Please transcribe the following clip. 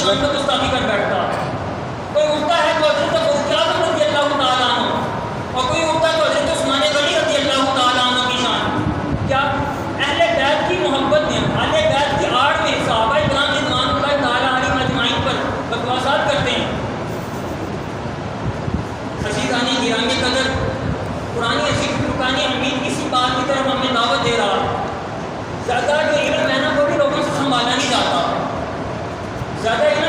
شان کو گستاخی کر بیٹھتا ہے. کوئی اٹھتا ہے تو حضرت ابو بکر رضی اللہ تعالیٰ عنہ، اور کوئی اٹھتا ہے تو حضرت عثمان غنی رضی اللہ تعالیٰ عنہ کی شان. کیا اہل بیت کی محبت میں، اہل بیت کی آڑ میں صحابہ کرام رضوان اللہ تعالیٰ علیہم اجمعین پر بکواسات کرتے ہیں. عزیزانی گرامی قدر، قرآن عزیز فرقان حمید اسی بات کی طرف ہمیں دعوت دے رہا ہے. زیادہ جو علم ہے نا وہ بھی لوگوں سے سنبھالا نہیں جاتا. زیادہ علم